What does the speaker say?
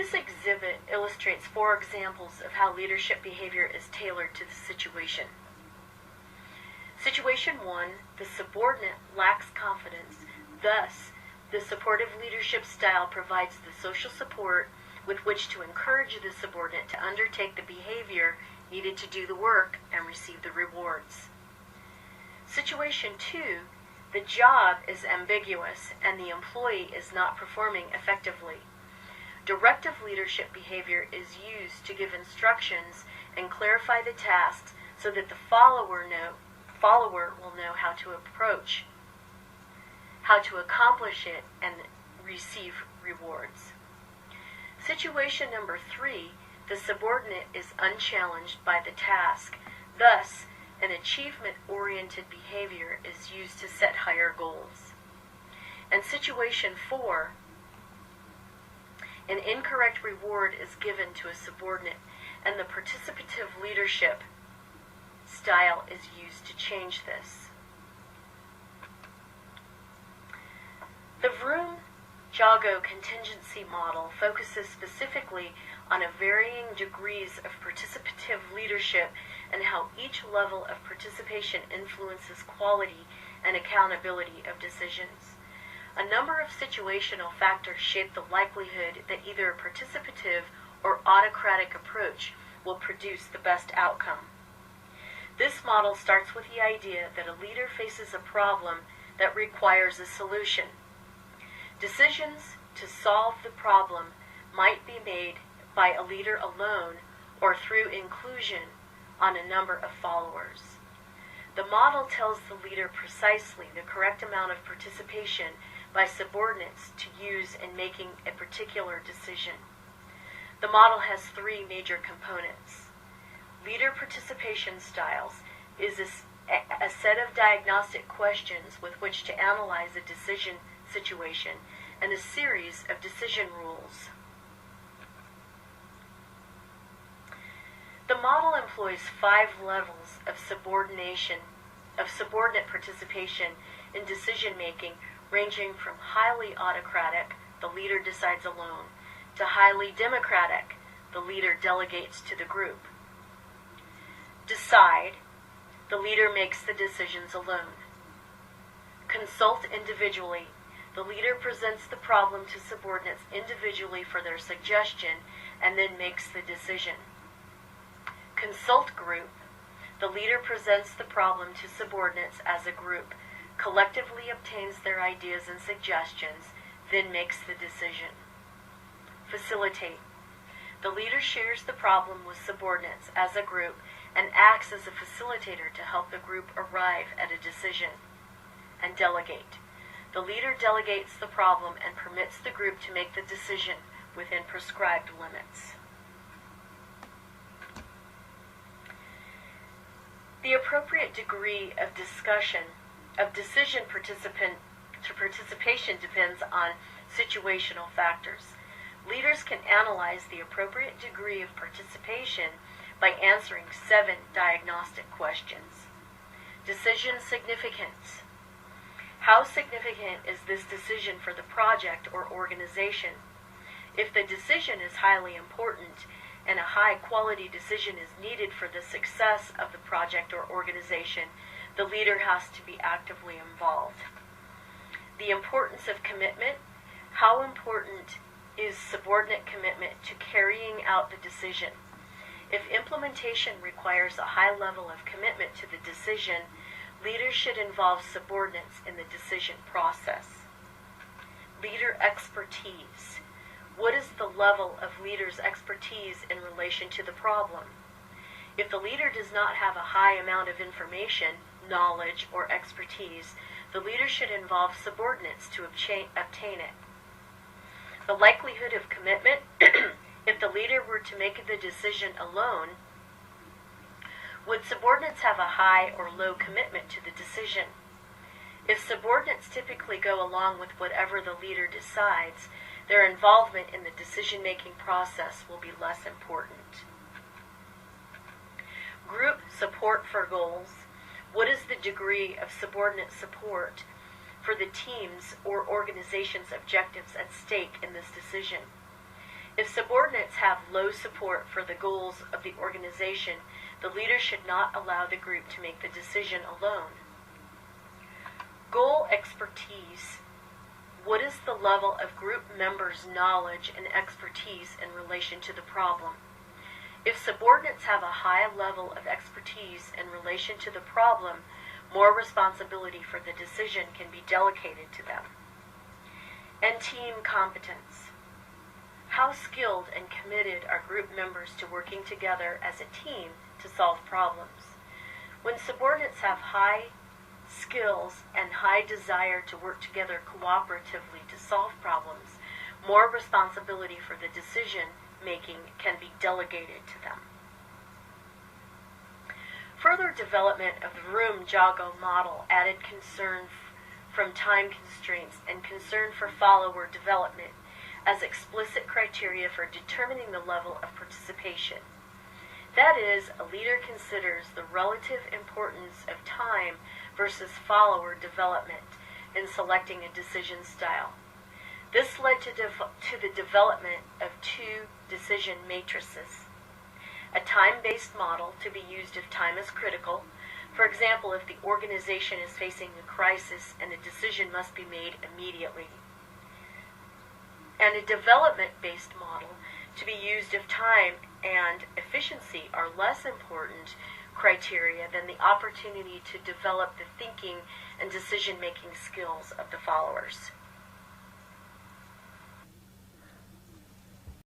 This exhibit illustrates 4 examples of how leadership behavior is tailored to the situation. Situation 1, the subordinate lacks confidence. Thus, the supportive leadership style provides the social support with which to encourage the subordinate to undertake the behavior needed to do the work and receive the rewards. Situation 2, the job is ambiguous and the employee is not performing effectively. Directive leadership behavior is used to give instructions and clarify the tasks so that the follower will know how to accomplish it, and receive rewards. Situation number 3, the subordinate is unchallenged by the task. Thus, an achievement-oriented behavior is used to set higher goals. And situation 4, an incorrect reward is given to a subordinate, and the participative leadership style is used to change this. The Vroom-Jago contingency model focuses specifically on varying degrees of participative leadership and how each level of participation influences quality and accountability of decisions. A number of situational factors shape the likelihood that either a participative or autocratic approach will produce the best outcome. This model starts with the idea that a leader faces a problem that requires a solution. Decisions to solve the problem might be made by a leader alone or through inclusion on a number of followers. The model tells the leader precisely the correct amount of participation by subordinates to use in making a particular decision. The model has 3 major components. Leader participation styles is a set of diagnostic questions with which to analyze a decision situation and a series of decision rules. The model employs 5 levels of subordinate participation in decision-making, ranging from highly autocratic, the leader decides alone, to highly democratic, the leader delegates to the group. Decide, the leader makes the decisions alone. Consult individually, the leader presents the problem to subordinates individually for their suggestion and then makes the decision. Consult group, the leader presents the problem to subordinates as a group, collectively obtains their ideas and suggestions, then makes the decision. Facilitate, the leader shares the problem with subordinates as a group and acts as a facilitator to help the group arrive at a decision. And delegate, the leader delegates the problem and permits the group to make the decision within prescribed limits. The appropriate degree of decision participation depends on situational factors. Leaders can analyze the appropriate degree of participation by answering 7 diagnostic questions. Decision significance. How significant is this decision for the project or organization? If the decision is highly important and a high-quality decision is needed for the success of the project or organization, the leader has to be actively involved. The importance of commitment. How important is subordinate commitment to carrying out the decision? If implementation requires a high level of commitment to the decision, leaders should involve subordinates in the decision process. Leader expertise. What is the level of leader's expertise in relation to the problem? If the leader does not have a high amount of information, knowledge, or expertise, the leader should involve subordinates to obtain it. The likelihood of commitment. If the leader were to make the decision alone, would subordinates have a high or low commitment to the decision? If subordinates typically go along with whatever the leader decides, their involvement in the decision-making process will be less important. Group support for goals. What is the degree of subordinate support for the team's or organization's objectives at stake in this decision? If subordinates have low support for the goals of the organization, the leader should not allow the group to make the decision alone. Goal expertise. What is the level of group members' knowledge and expertise in relation to the problem? If subordinates have a high level of expertise in relation to the problem, more responsibility for the decision can be delegated to them. And team competence. How skilled and committed are group members to working together as a team to solve problems? When subordinates have high skills and high desire to work together cooperatively to solve problems, more responsibility for the decision making can be delegated to them. Further development of the Room-Jago model added concern from time constraints and concern for follower development as explicit criteria for determining the level of participation. That is, a leader considers the relative importance of time versus follower development in selecting a decision style. This led to the development of two decision matrices. A time-based model to be used if time is critical. For example, if the organization is facing a crisis and a decision must be made immediately. And a development-based model to be used if time and efficiency are less important criteria than the opportunity to develop the thinking and decision-making skills of the followers.